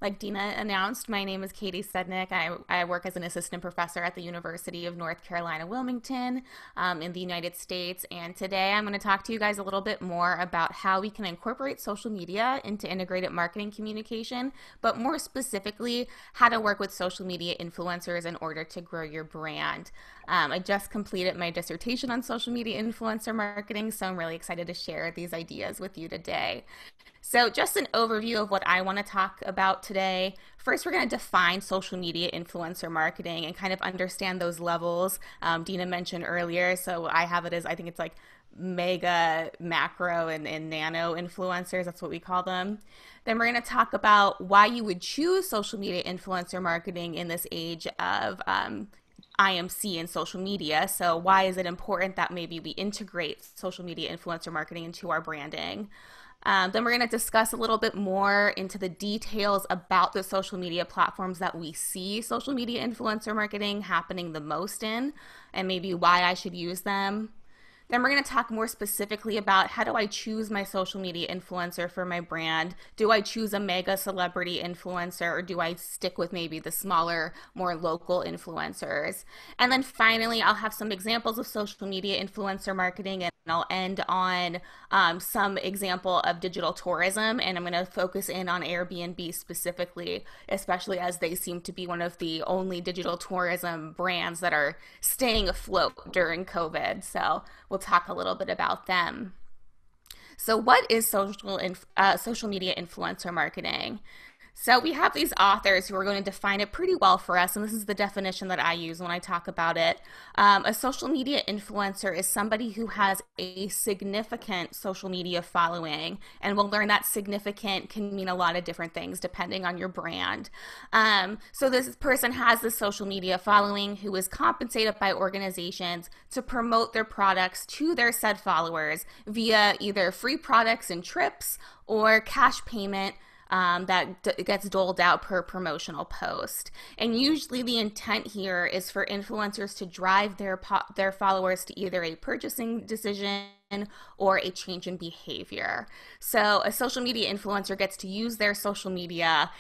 Like Dina announced, my name is Katie Sudnick. I work as an assistant professor at the University of North Carolina, Wilmington, in the United States. And today I'm going to talk to you guys a little bit more about how we can incorporate social media into integrated marketing communication, but more specifically, how to work with social media influencers in order to grow your brand. I just completed my dissertation on social media influencer marketing, so I'm really excited to share these ideas with you today. So just an overview of what I want to talk about today. First, we're going to define social media influencer marketing and kind of understand those levels Dina mentioned earlier. So I have it as, I think it's like mega, macro, and nano influencers. That's what we call them. Then we're going to talk about why you would choose social media influencer marketing in this age of IMC and social media. So why is it important that maybe we integrate social media influencer marketing into our branding? Then we're going to discuss a little bit more into the details about the social media platforms that we see social media influencer marketing happening the most in, and maybe why I should use them. Then we're going to talk more specifically about how do I choose my social media influencer for my brand? Do I choose a mega celebrity influencer, or do I stick with maybe the smaller, more local influencers? And then finally, I'll have some examples of social media influencer marketing, and I'll end on some example of digital tourism, and I'm going to focus in on Airbnb specifically, especially as they seem to be one of the only digital tourism brands that are staying afloat during COVID. So we'll talk a little bit about them. So what is social media influencer marketing? So we have these authors who are going to define it pretty well for us, and this is the definition that I use when I talk about it. A social media influencer is somebody who has a significant social media following, and we'll learn that significant can mean a lot of different things depending on your brand. So this person has the social media following who is compensated by organizations to promote their products to their said followers via either free products and trips or cash payment that gets doled out per promotional post. And usually the intent here is for influencers to drive their followers to either a purchasing decision or a change in behavior. So a social media influencer gets to use their social media,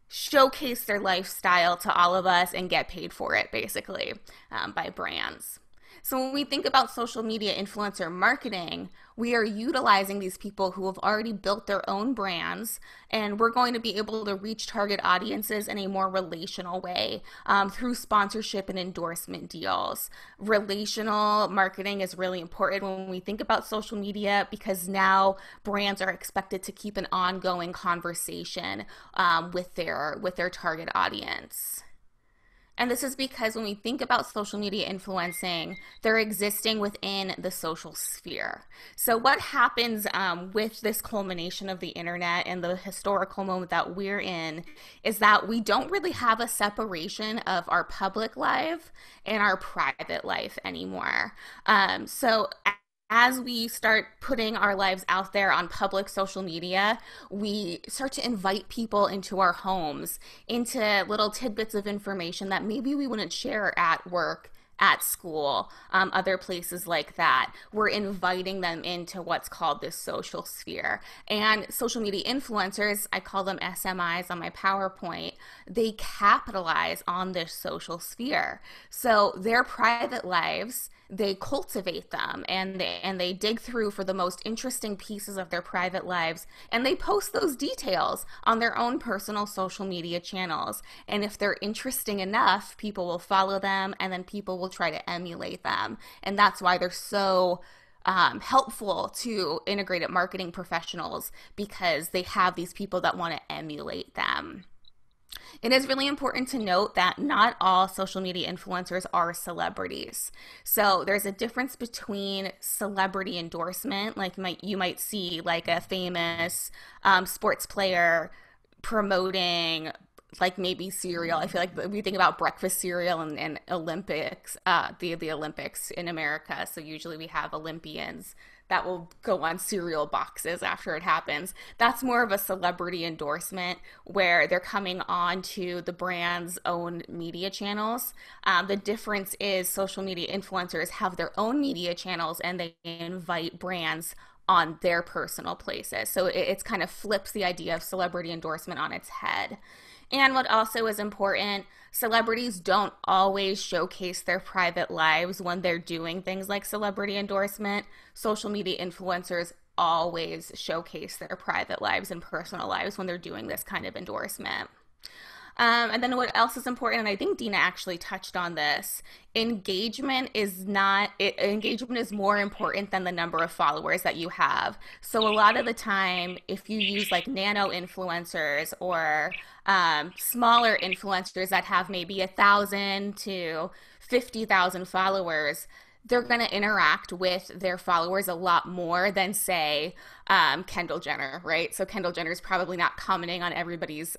showcase their lifestyle to all of us, and get paid for it, basically, by brands. So when we think about social media influencer marketing, we are utilizing these people who have already built their own brands, and we're going to be able to reach target audiences in a more relational way through sponsorship and endorsement deals. Relational marketing is really important when we think about social media, because now brands are expected to keep an ongoing conversation with their target audience. And this is because when we think about social media influencing, they're existing within the social sphere. So what happens with this culmination of the internet and the historical moment that we're in is that we don't really have a separation of our public life and our private life anymore. So as we start putting our lives out there on public social media, we start to invite people into our homes, into little tidbits of information that maybe we wouldn't share at work, at school, other places like that. We're inviting them into what's called this social sphere. And social media influencers, I call them SMIs on my PowerPoint, they capitalize on this social sphere. So their private lives, they cultivate them, and they dig through for the most interesting pieces of their private lives, and they post those details on their own personal social media channels. And if they're interesting enough, people will follow them, and then people will try to emulate them. And that's why they're so helpful to integrated marketing professionals, because they have these people that want to emulate them. It is really important to note that not all social media influencers are celebrities. So there's a difference between celebrity endorsement, like you might see like a famous sports player promoting like maybe cereal. I feel like we think about breakfast cereal and Olympics, the Olympics in America. So usually we have Olympians that will go on cereal boxes after it happens. That's more of a celebrity endorsement where they're coming on to the brand's own media channels. The difference is social media influencers have their own media channels, and they invite brands on their personal places. So it's kind of flips the idea of celebrity endorsement on its head. And what also is important, celebrities don't always showcase their private lives when they're doing things like celebrity endorsement. Social media influencers always showcase their private lives and personal lives when they're doing this kind of endorsement. And then what else is important, and I think Dina actually touched on this, engagement is more important than the number of followers that you have. So a lot of the time, if you use like nano influencers or smaller influencers that have maybe 1,000 to 50,000 followers, they're going to interact with their followers a lot more than, say, Kendall Jenner, right? So Kendall Jenner is probably not commenting on everybody's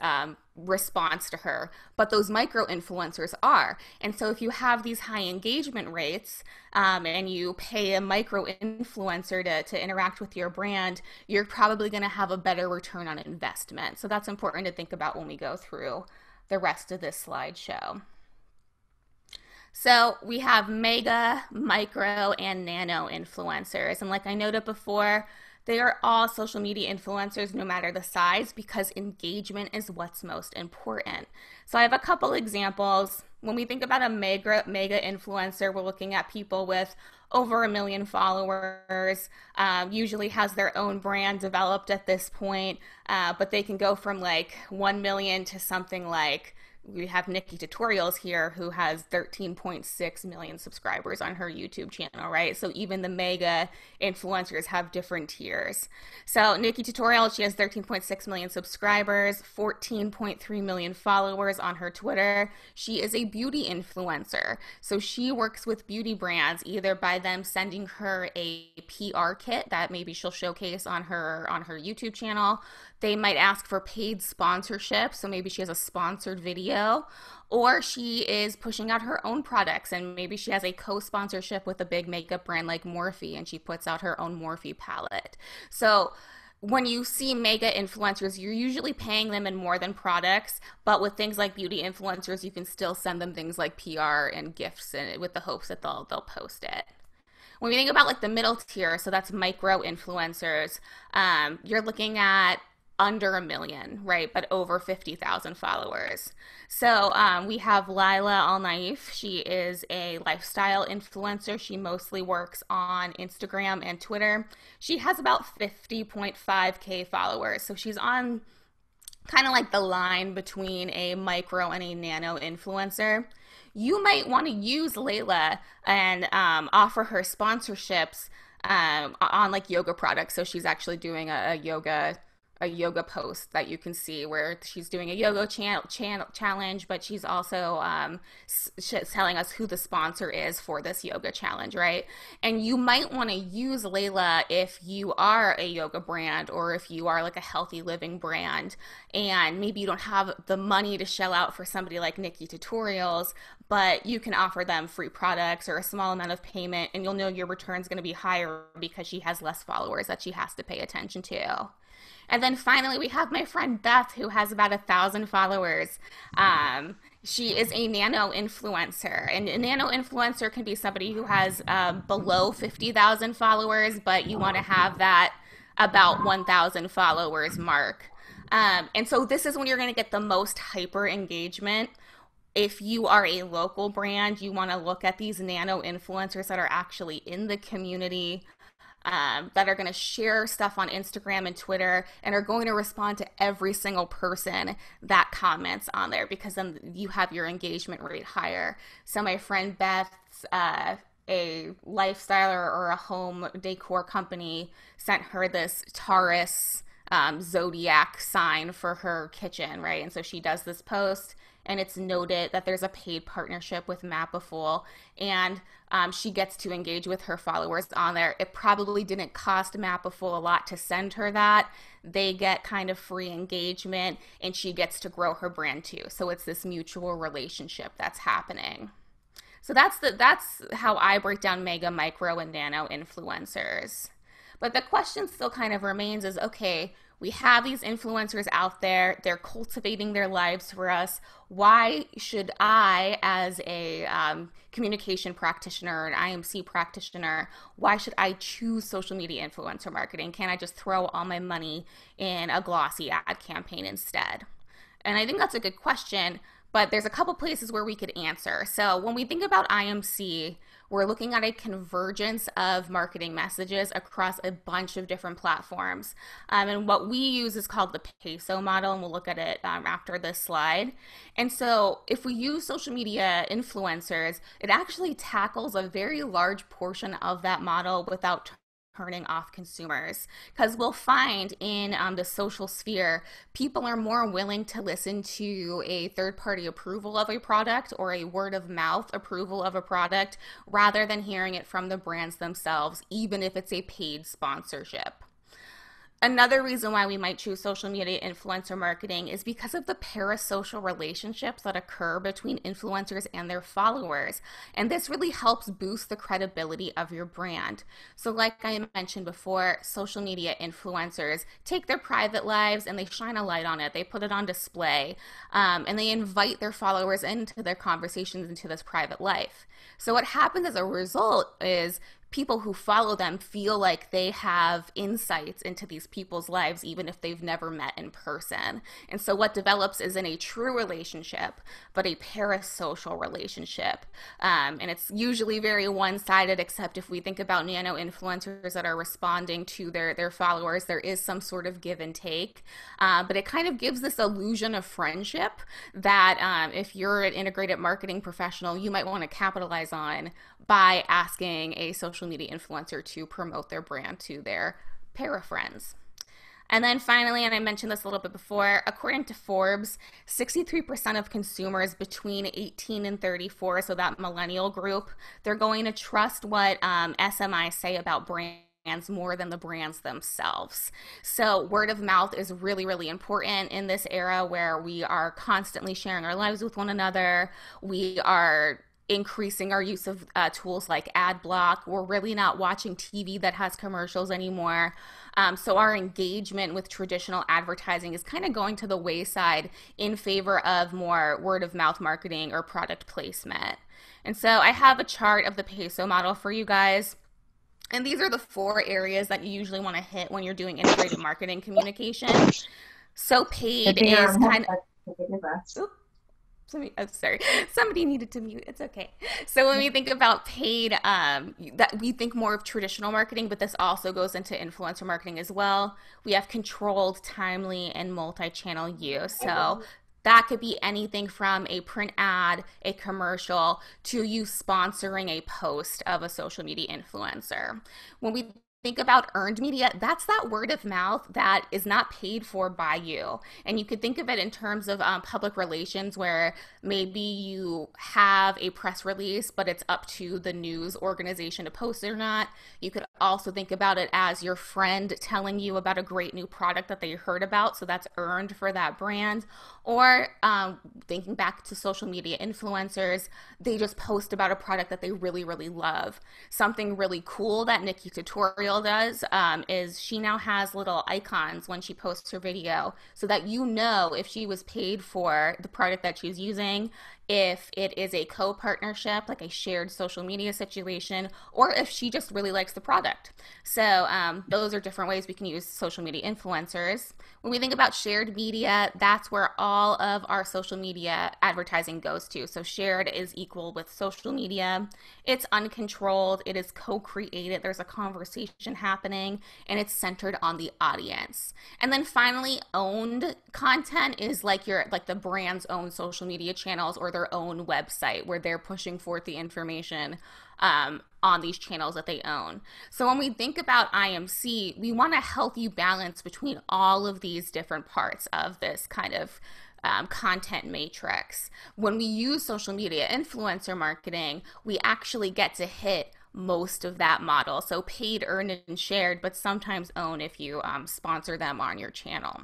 response to her, but those micro influencers are. And so if you have these high engagement rates and you pay a micro influencer to interact with your brand, you're probably going to have a better return on investment. So that's important to think about when we go through the rest of this slideshow. So we have mega, micro, and nano influencers. And like I noted before, they are all social media influencers no matter the size, because engagement is what's most important. So I have a couple examples. When we think about a mega influencer, we're looking at people with over 1 million followers, usually has their own brand developed at this point, but they can go from like 1 million to something like, we have Nikki Tutorials here, who has 13.6 million subscribers on her YouTube channel, right? So even the mega influencers have different tiers. So Nikki Tutorials, she has 13.6 million subscribers, 14.3 million followers on her Twitter. She is a beauty influencer. So she works with beauty brands, either by them sending her a PR kit that maybe she'll showcase on her YouTube channel. They might ask for paid sponsorship, so maybe she has a sponsored video, or she is pushing out her own products, and maybe she has a co-sponsorship with a big makeup brand like Morphe, and she puts out her own Morphe palette. So when you see mega influencers, you're usually paying them in more than products, but with things like beauty influencers, you can still send them things like PR and gifts, and with the hopes that they'll post it. When we think about like the middle tier, so that's micro influencers, you're looking at under 1 million, right? But over 50,000 followers. So we have Lila Al Naif. She is a lifestyle influencer. She mostly works on Instagram and Twitter. She has about 50.5K followers. So she's on kind of like the line between a micro and a nano influencer. You might want to use Layla and offer her sponsorships on like yoga products. So she's actually doing a yoga post that you can see where she's doing a yoga challenge, but she's also telling us who the sponsor is for this yoga challenge, right? And you might want to use Layla if you are a yoga brand, or if you are like a healthy living brand, and maybe you don't have the money to shell out for somebody like Nikki Tutorials, but you can offer them free products or a small amount of payment, and you'll know your return's going to be higher because she has less followers that she has to pay attention to. And then finally, we have my friend Beth, who has about 1,000 followers. She is a nano influencer, and a nano influencer can be somebody who has below 50,000 followers, but you want to have that about 1,000 followers mark. And so this is when you're going to get the most hyper engagement. If you are a local brand, you want to look at these nano influencers that are actually in the community, that are going to share stuff on Instagram and Twitter, and are going to respond to every single person that comments on there, because then you have your engagement rate higher. So my friend Beth's a lifestyle or a home decor company sent her this Taurus zodiac sign for her kitchen, right? And so she does this post, and it's noted that there's a paid partnership with Mapiful, and she gets to engage with her followers on there. It probably didn't cost Mapiful a lot to send her that. They get kind of free engagement, and she gets to grow her brand too. So it's this mutual relationship that's happening. So that's how I break down mega, micro, and nano influencers. But the question still kind of remains is, okay, We have these influencers out there. They're cultivating their lives for us. Why should I, as a communication practitioner, an IMC practitioner, why should I choose social media influencer marketing? Can't I just throw all my money in a glossy ad campaign instead? And I think that's a good question, but there's a couple places where we could answer. So when we think about IMC, we're looking at a convergence of marketing messages across a bunch of different platforms. And what we use is called the PASO model, and we'll look at it after this slide. And so if we use social media influencers, it actually tackles a very large portion of that model without turning off consumers, because we'll find in the social sphere, people are more willing to listen to a third-party approval of a product or a word-of-mouth approval of a product rather than hearing it from the brands themselves, even if it's a paid sponsorship. Another reason why we might choose social media influencer marketing is because of the parasocial relationships that occur between influencers and their followers. And this really helps boost the credibility of your brand. So like I mentioned before, social media influencers take their private lives and they shine a light on it. They put it on display, and they invite their followers into their conversations into this private life. So what happens as a result is people who follow them feel like they have insights into these people's lives, even if they've never met in person. And so what develops isn't a true relationship, but a parasocial relationship. And it's usually very one-sided, except if we think about nano influencers that are responding to their followers, there is some sort of give and take. But it kind of gives this illusion of friendship that if you're an integrated marketing professional, you might want to capitalize on by asking a social media influencer to promote their brand to their para friends. And then finally, and I mentioned this a little bit before, according to Forbes, 63% of consumers between 18 and 34, so that millennial group, they're going to trust what SMIs say about brands more than the brands themselves. So word of mouth is really, really important in this era where we are constantly sharing our lives with one another. We are increasing our use of tools like ad block. We're really not watching TV that has commercials anymore. So our engagement with traditional advertising is kind of going to the wayside in favor of more word of mouth marketing or product placement. And so I have a chart of the PASO model for you guys. And these are the 4 areas that you usually want to hit when you're doing integrated marketing communication. So paid is kind of... Somebody needed to mute. It's okay. So when we think about paid, that we think more of traditional marketing, but this also goes into influencer marketing as well. We have controlled, timely, and multi-channel use. So that could be anything from a print ad, a commercial, to you sponsoring a post of a social media influencer. When we think about earned media, that's that word of mouth that is not paid for by you. And you could think of it in terms of public relations, where maybe you have a press release, but it's up to the news organization to post it or not. You could also think about it as your friend telling you about a great new product that they heard about, so that's earned for that brand. Or thinking back to social media influencers, they just post about a product that they really, really love. Something really cool that Nikki Tutorial does is she now has little icons when she posts her video, so that you know if she was paid for the product that she's using, if it is a co-partnership, like a shared social media situation, or if she just really likes the product. So those are different ways we can use social media influencers. When we think about shared media, that's where all of our social media advertising goes to. So shared is equal with social media. It's uncontrolled. It is co-created. There's a conversation happening, and it's centered on the audience. And then finally, owned content is like the brand's own social media channels or their own website, where they're pushing forth the information on these channels that they own. So when we think about IMC, we want a healthy balance between all of these different parts of this kind of content matrix. When we use social media influencer marketing, we actually get to hit most of that model. So paid, earned, and shared, but sometimes own if you sponsor them on your channel.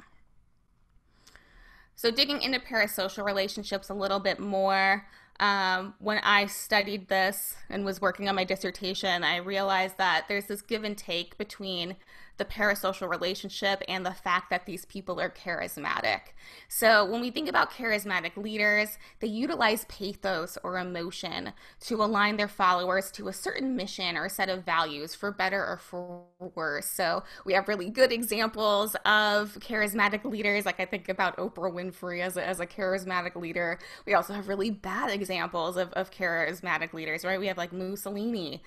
So digging into parasocial relationships a little bit more, when I studied this and was working on my dissertation, I realized that there's this give and take between the parasocial relationship and the fact that these people are charismatic. So when we think about charismatic leaders, they utilize pathos or emotion to align their followers to a certain mission or set of values, for better or for worse. So we have really good examples of charismatic leaders. Like, I think about Oprah Winfrey as a charismatic leader. We also have really bad examples of charismatic leaders, right? We have like Mussolini.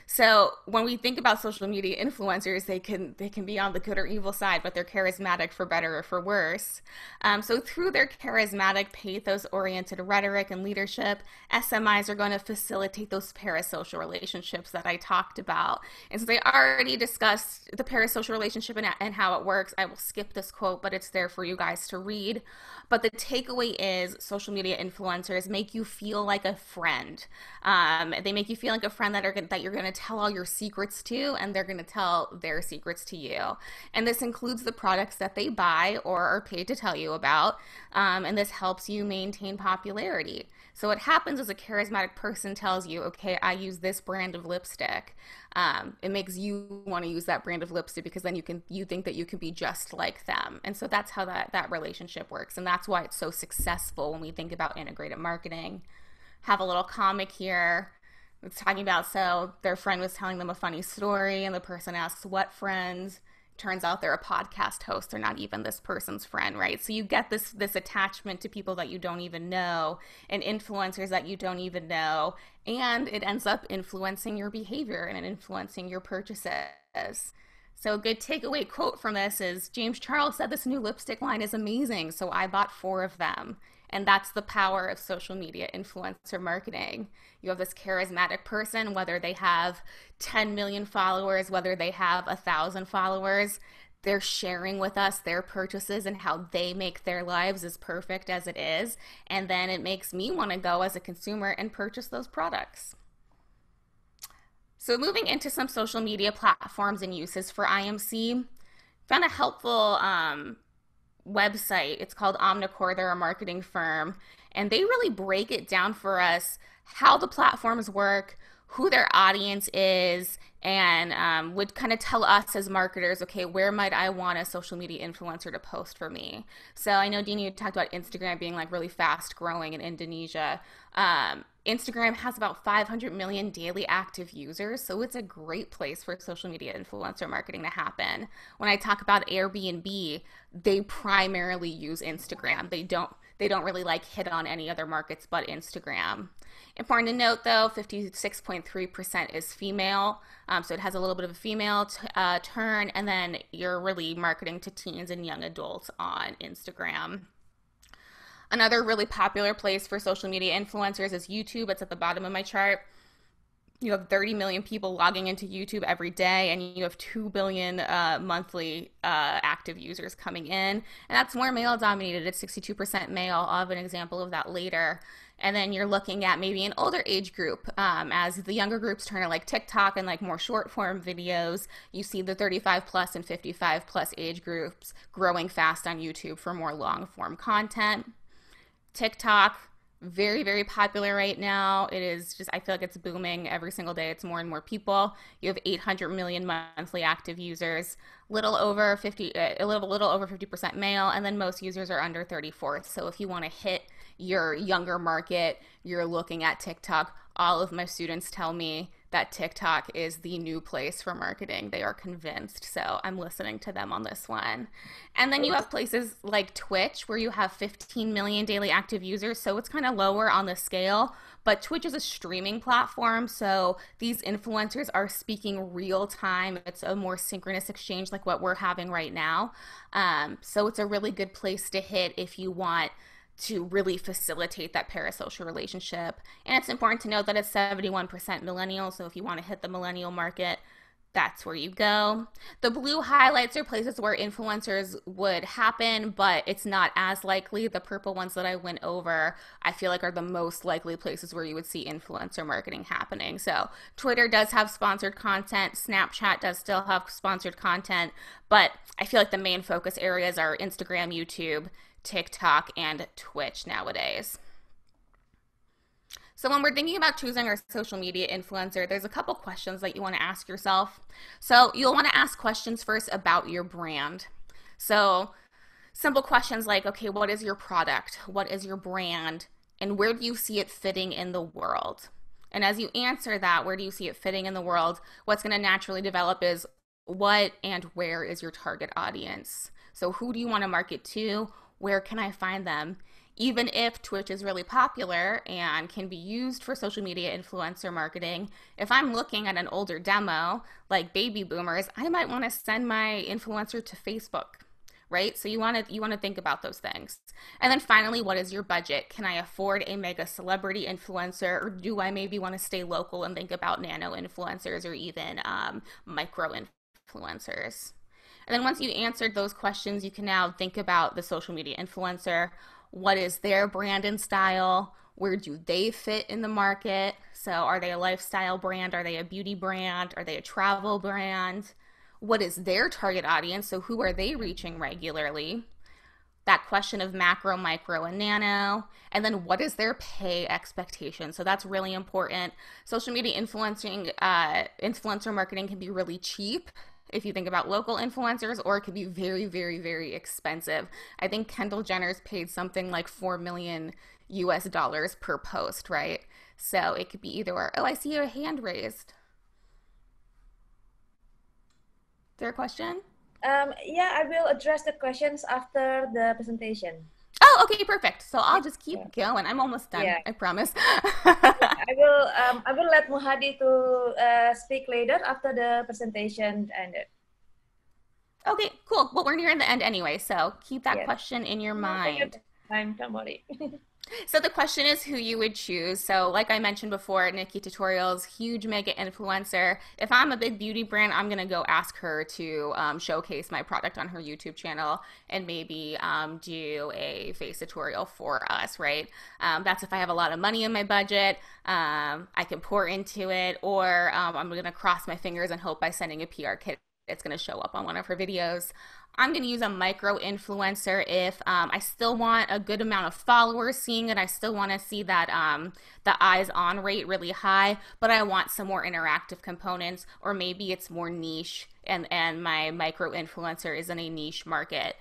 So when we think about social media influencers, they can be on the good or evil side, but they're charismatic for better or for worse. So through their charismatic, pathos-oriented rhetoric and leadership, SMIs are going to facilitate those parasocial relationships that I talked about. And since I already discussed the parasocial relationship and how it works, I will skip this quote, but it's there for you guys to read. But the takeaway is social media influencers make you feel like a friend. They make you feel like a friend that you're going to tell all your secrets to, and they're going to tell their secrets to you. And this includes the products that they buy or are paid to tell you about. And this helps you maintain popularity. So what happens is a charismatic person tells you, okay, I use this brand of lipstick. It makes you want to use that brand of lipstick because then you think that you can be just like them. And so that's how that relationship works. And that's why it's so successful when we think about integrated marketing. Have a little comic here. It's talking about, so their friend was telling them a funny story and the person asks, what friends? Turns out they're a podcast host. They're not even this person's friend, right? So you get this attachment to people that you don't even know and influencers that you don't even know, and it ends up influencing your behavior and influencing your purchases. So a good takeaway quote from this is, James Charles said this new lipstick line is amazing, so I bought 4 of them. And that's the power of social media influencer marketing. You have this charismatic person, whether they have 10 million followers, whether they have 1,000 followers, they're sharing with us their purchases and how they make their lives as perfect as it is. And then it makes me want to go as a consumer and purchase those products. So moving into some social media platforms and uses for IMC, found a helpful website. It's called Omnicore. They're a marketing firm, and they really break it down for us how the platforms work, who their audience is, and would kind of tell us as marketers, okay, where might I want a social media influencer to post for me? So I know, Dean, you talked about Instagram being like really fast growing in Indonesia. Instagram has about 500 million daily active users, so it's a great place for social media influencer marketing to happen. When I talk about Airbnb, they primarily use Instagram. They don't really like hit on any other markets but Instagram. Important to note, though, 56.3% is female, so it has a little bit of a female turn, and then you're really marketing to teens and young adults on Instagram. Another really popular place for social media influencers is YouTube. It's at the bottom of my chart. You have 30 million people logging into YouTube every day, and you have 2 billion monthly active users coming in. And that's more male dominated. It's 62% male. I'll have an example of that later. And then you're looking at maybe an older age group. As the younger groups turn to like TikTok and like more short form videos, you see the 35 plus and 55 plus age groups growing fast on YouTube for more long form content. TikTok, very, very popular right now. It is just, I feel like it's booming every single day. It's more and more people. You have 800 million monthly active users, a little over 50% male, and then most users are under 34. So if you want to hit your younger market, you're looking at TikTok. All of my students tell me that TikTok is the new place for marketing. They are convinced, so I'm listening to them on this one. And then you have places like Twitch, where you have 15 million daily active users, so it's kind of lower on the scale, but Twitch is a streaming platform, so these influencers are speaking real time. It's a more synchronous exchange like what we're having right now. So it's a really good place to hit if you want to really facilitate that parasocial relationship. And it's important to note that it's 71% millennial, so if you want to hit the millennial market, that's where you go. The blue highlights are places where influencers would happen, but it's not as likely. The purple ones that I went over, I feel like are the most likely places where you would see influencer marketing happening. So Twitter does have sponsored content. Snapchat does still have sponsored content, but I feel like the main focus areas are Instagram, YouTube, TikTok, and Twitch nowadays. So when we're thinking about choosing our social media influencer, there's a couple questions that you want to ask yourself. So you'll want to ask questions first about your brand. So simple questions like, okay, what is your product? What is your brand? And where do you see it fitting in the world? And as you answer that, where do you see it fitting in the world? What's going to naturally develop is what and where is your target audience? So who do you want to market to? Where can I find them? Even if Twitch is really popular and can be used for social media influencer marketing, if I'm looking at an older demo like baby boomers, I might want to send my influencer to Facebook, right? So you want to think about those things. And then finally, what is your budget? Can I afford a mega celebrity influencer, or do I maybe want to stay local and think about nano influencers or even micro influencers? And then once you answered those questions, you can now think about the social media influencer. What is their brand and style? Where do they fit in the market? So are they a lifestyle brand? Are they a beauty brand? Are they a travel brand? What is their target audience? So who are they reaching regularly? That question of macro, micro, and nano. And then what is their pay expectation? So that's really important. Social media influencer marketing can be really cheap if you think about local influencers, or it could be very, very, very expensive. I think Kendall Jenner's paid something like $4 million US per post, right? So it could be either or. Oh, I see a hand raised. Is there a question? Yeah, I will address the questions after the presentation. Oh, okay, perfect. So I'll just keep going. I'm almost done, Yeah. I promise. I will let Muhadi to speak later after the presentation ended. Okay, cool. Well, we're nearing the end anyway, so keep that Yes. question in your No, take your mind. time, don't worry. So the question is who you would choose. So like I mentioned before, Nikki Tutorials, huge mega influencer. If I'm a big beauty brand, I'm going to go ask her to showcase my product on her YouTube channel and maybe do a face tutorial for us, right? That's if I have a lot of money in my budget, I can pour into it, or I'm going to cross my fingers and hope by sending a PR kit it's going to show up on one of her videos. I'm going to use a micro influencer if I still want a good amount of followers seeing it. I still want to see that the eyes on rate really high, but I want some more interactive components, or maybe it's more niche and my micro influencer is in a niche market.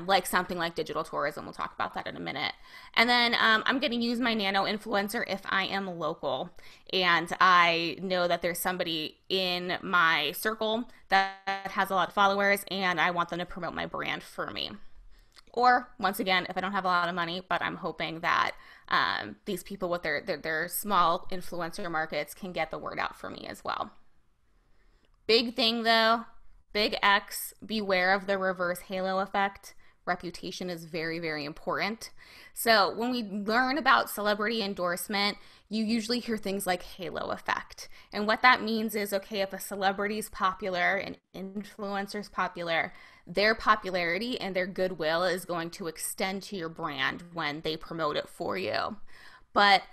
Like something like digital tourism. We'll talk about that in a minute. And then I'm going to use my nano influencer if I am local and I know that there's somebody in my circle that has a lot of followers and I want them to promote my brand for me. Or once again, if I don't have a lot of money, but I'm hoping that these people with their small influencer markets can get the word out for me as well. Big thing though, big X, beware of the reverse halo effect. Reputation is very, very important. So when we learn about celebrity endorsement, you usually hear things like halo effect. And what that means is, okay, if a celebrity is popular, an influencer is popular, their popularity and their goodwill is going to extend to your brand when they promote it for you. But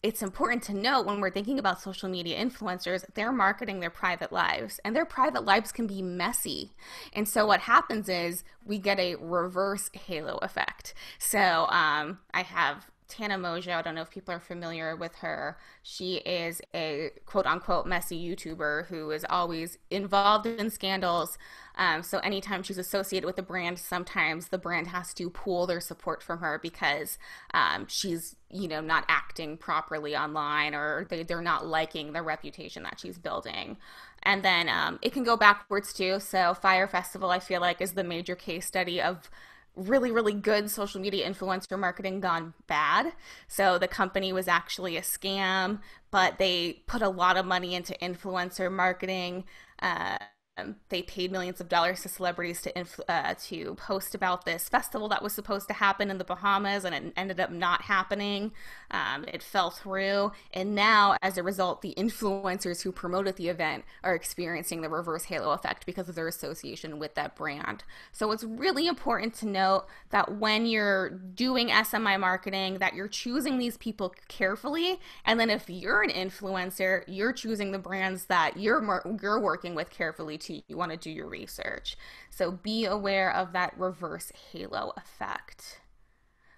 it's important to note when we're thinking about social media influencers, they're marketing their private lives, and their private lives can be messy. And so what happens is we get a reverse halo effect. So I have Tana Mojo. I don't know if people are familiar with her. She is a quote unquote messy YouTuber who is always involved in scandals. So anytime she's associated with a brand, sometimes the brand has to pull their support from her because she's, not acting properly online, or they're not liking the reputation that she's building. And then it can go backwards too. So Fire Festival, I feel like, is the major case study of really, really good social media influencer marketing gone bad. So the company was actually a scam, but they put a lot of money into influencer marketing. They paid millions of dollars to celebrities to post about this festival that was supposed to happen in the Bahamas, and it ended up not happening. It fell through, and now, as a result, the influencers who promoted the event are experiencing the reverse halo effect because of their association with that brand. So it's really important to note that when you're doing SMI marketing, that you're choosing these people carefully, and then if you're an influencer, you're choosing the brands that you're working with carefully. You want to do your research. So be aware of that reverse halo effect.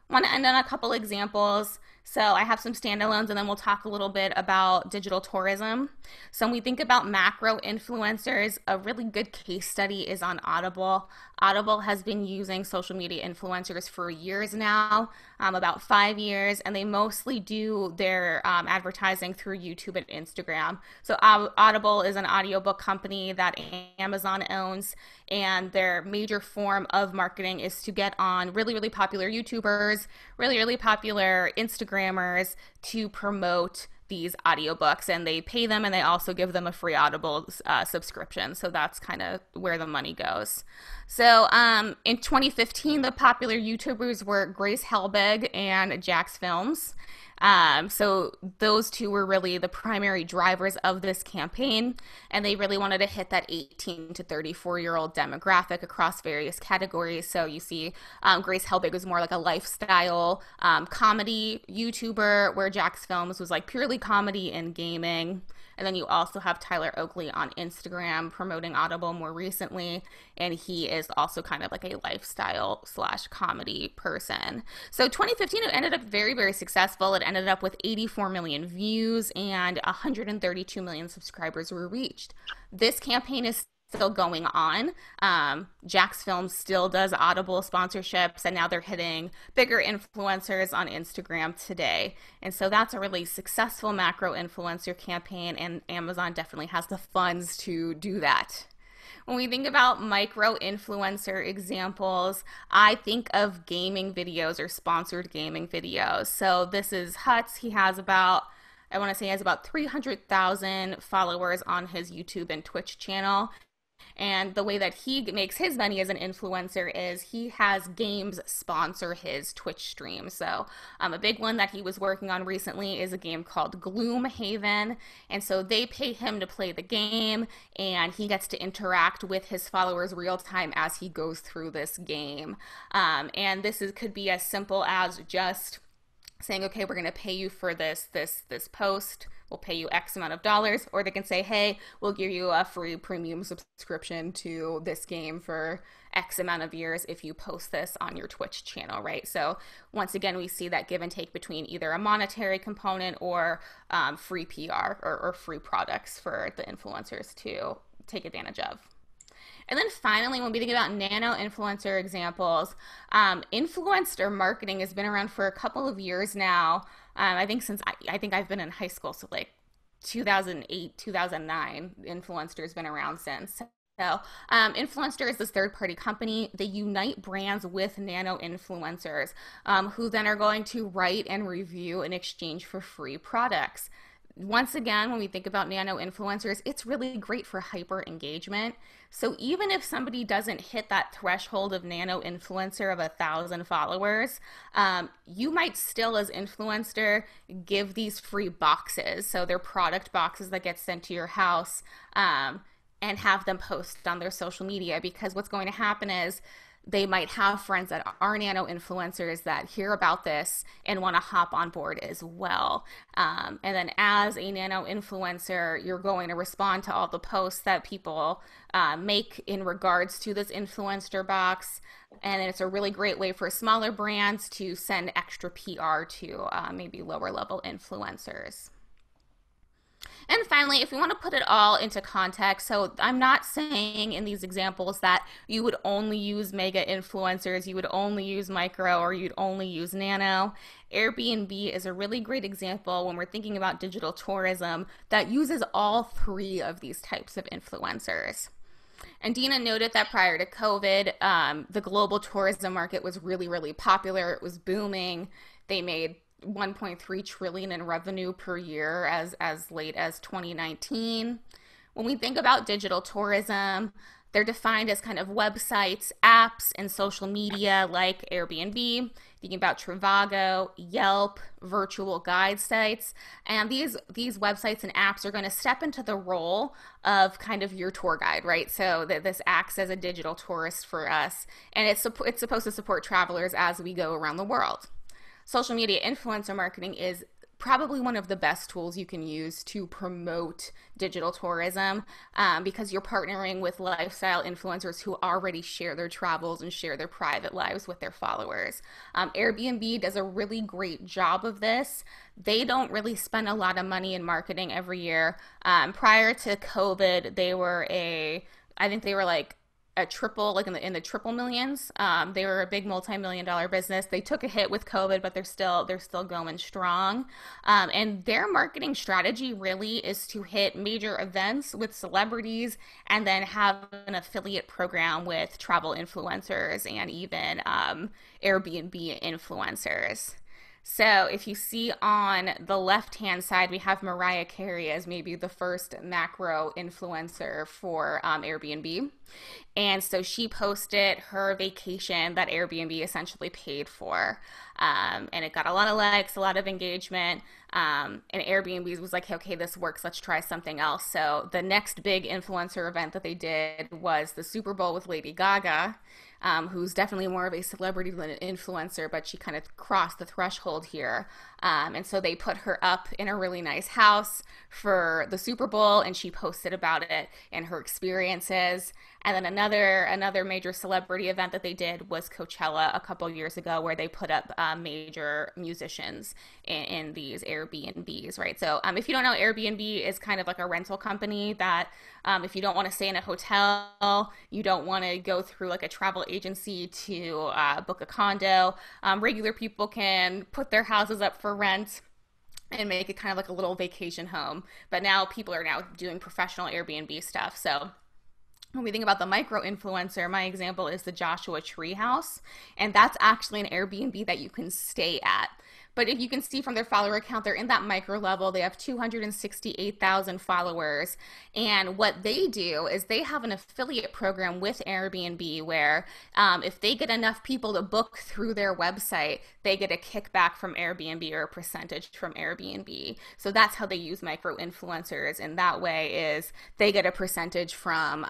Want to end on a couple examples. So I have some standalones, and then we'll talk a little bit about digital tourism. So when we think about macro influencers, a really good case study is on Audible. Audible has been using social media influencers for years now, about 5 years, and they mostly do their advertising through YouTube and Instagram. So Audible is an audiobook company that Amazon owns, and their major form of marketing is to get on really, really popular YouTubers, really, really popular Instagrammers to promote these audiobooks, and they pay them and they also give them a free Audible subscription. So that's kind of where the money goes. So in 2015, the popular YouTubers were Grace Helbig and Jax Films. So those two were really the primary drivers of this campaign, and they really wanted to hit that 18 to 34-year-old demographic across various categories. So you see Grace Helbig was more like a lifestyle comedy YouTuber, where Jax Films was like purely comedy and gaming. And then you also have Tyler Oakley on Instagram promoting Audible more recently, and he is also kind of like a lifestyle slash comedy person. So 2015, it ended up very, very successful. It ended up with 84 million views and 132 million subscribers were reached. This campaign is still going on. Jax Films still does Audible sponsorships, and now they're hitting bigger influencers on Instagram today. And so that's a really successful macro influencer campaign, and Amazon definitely has the funds to do that. When we think about micro influencer examples, I think of gaming videos or sponsored gaming videos. So this is Huts. He has about, I want to say he has about 300,000 followers on his YouTube and Twitch channel. And the way that he makes his money as an influencer is he has games sponsor his Twitch stream. So a big one that he was working on recently is a game called Gloomhaven. And so they pay him to play the game, and he gets to interact with his followers real time as he goes through this game. And this could be as simple as just saying, okay, we're going to pay you for this post. We'll pay you X amount of dollars. Or they can say, hey, we'll give you a free premium subscription to this game for X amount of years if you post this on your Twitch channel, right? So once again, we see that give and take between either a monetary component or free PR or free products for the influencers to take advantage of. And then finally, when we think about nano influencer examples, influencer marketing has been around for a couple of years now. I think since I think I've been in high school, so like 2008, 2009, Influencer's been around since. So Influencer is this third-party company. They unite brands with nano influencers who then are going to write and review in exchange for free products. Once again, when we think about nano influencers, it's really great for hyper engagement. So even if somebody doesn't hit that threshold of nano influencer of 1,000 followers, you might still, as influencer, give these free boxes. So they're product boxes that get sent to your house, and have them post on their social media, because what's going to happen is they might have friends that are nano influencers that hear about this and want to hop on board as well. And then as a nano influencer, you're going to respond to all the posts that people make in regards to this influencer box. And it's a really great way for smaller brands to send extra PR to maybe lower level influencers. And finally, if we want to put it all into context, so I'm not saying in these examples that you would only use mega influencers, you would only use micro, or you'd only use nano. Airbnb is a really great example when we're thinking about digital tourism that uses all three of these types of influencers. And Dina noted that prior to COVID, the global tourism market was really, really popular. It was booming. They made 1.3 trillion in revenue per year as late as 2019. When we think about digital tourism, they're defined as kind of websites, apps, and social media like Airbnb, thinking about Trivago, Yelp, virtual guide sites. And these websites and apps are going to step into the role of kind of your tour guide, right? So that this acts as a digital tourist for us, and it's supposed to support travelers as we go around the world. Social media influencer marketing is probably one of the best tools you can use to promote digital tourism, because you're partnering with lifestyle influencers who already share their travels and share their private lives with their followers. Airbnb does a really great job of this. They don't really spend a lot of money in marketing every year. Prior to COVID, I think they were like a triple, like in the triple millions. They were a big multi-million-dollar business. They took a hit with COVID, but they're still going strong. And their marketing strategy really is to hit major events with celebrities, and then have an affiliate program with travel influencers and even Airbnb influencers. So if you see on the left-hand side, we have Mariah Carey as maybe the first macro influencer for Airbnb. And so she posted her vacation that Airbnb essentially paid for. And it got a lot of likes, a lot of engagement. And Airbnb was like, okay, this works. Let's try something else. So the next big influencer event that they did was the Super Bowl with Lady Gaga, who's definitely more of a celebrity than an influencer, but she kind of crossed the threshold here. And so they put her up in a really nice house for the Super Bowl, and she posted about it and her experiences. And then another major celebrity event that they did was Coachella a couple years ago, where they put up major musicians in these Airbnbs, right? So if you don't know, Airbnb is kind of like a rental company that if you don't want to stay in a hotel, you don't want to go through like a travel agency to book a condo, regular people can put their houses up for rent and make it kind of like a little vacation home. But now people are now doing professional Airbnb stuff. So when we think about the micro influencer, my example is the Joshua Tree House, and that's actually an Airbnb that you can stay at. But if you can see from their follower account, they're in that micro level. They have 268,000 followers. And what they do is they have an affiliate program with Airbnb where if they get enough people to book through their website, they get a kickback from Airbnb or a percentage from Airbnb. So that's how they use micro influencers. And that way is they get a percentage from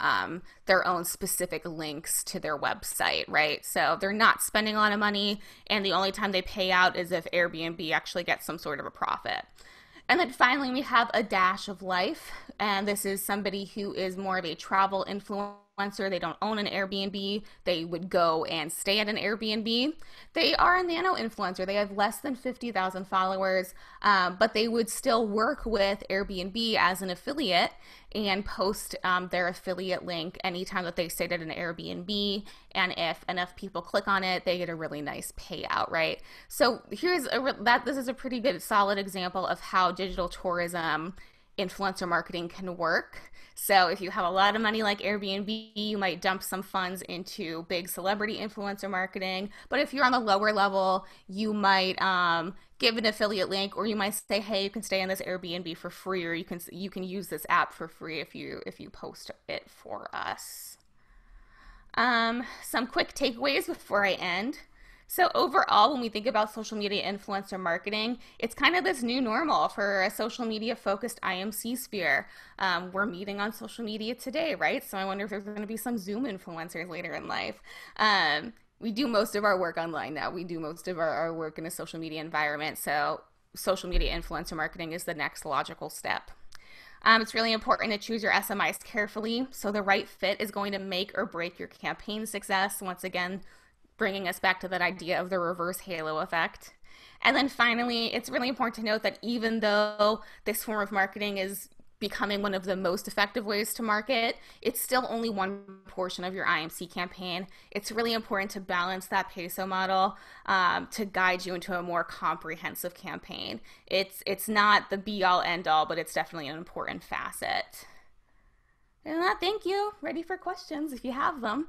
their own specific links to their website, right? So they're not spending a lot of money, and the only time they pay out is if Airbnb actually gets some sort of a profit. And then finally, we have A Dash of Life, and this is somebody who is more of a travel influencer. They don't own an Airbnb. They would go and stay at an Airbnb. They are a nano influencer. They have less than 50,000 followers, but they would still work with Airbnb as an affiliate and post their affiliate link anytime that they stayed at an Airbnb. And if enough people click on it, they get a really nice payout, right? So this is a pretty good, solid example of how digital tourism influencer marketing can work. So if you have a lot of money like Airbnb, you might dump some funds into big celebrity influencer marketing. But if you're on the lower level, you might give an affiliate link, or you might say, hey, you can stay in this Airbnb for free, or you can use this app for free if you post it for us. Some quick takeaways before I end. So overall, when we think about social media influencer marketing, it's kind of this new normal for a social media focused IMC sphere. We're meeting on social media today, right? So I wonder if there's going to be some Zoom influencers later in life. We do most of our work online now. We do most of our work in a social media environment. So social media influencer marketing is the next logical step. It's really important to choose your SMIs carefully. So the right fit is going to make or break your campaign success. Once again, bringing us back to that idea of the reverse halo effect. And then finally, it's really important to note that even though this form of marketing is becoming one of the most effective ways to market, it's still only one portion of your IMC campaign. It's really important to balance that peso model to guide you into a more comprehensive campaign. It's not the be-all, end-all, but it's definitely an important facet. And that, thank you. Ready for questions if you have them.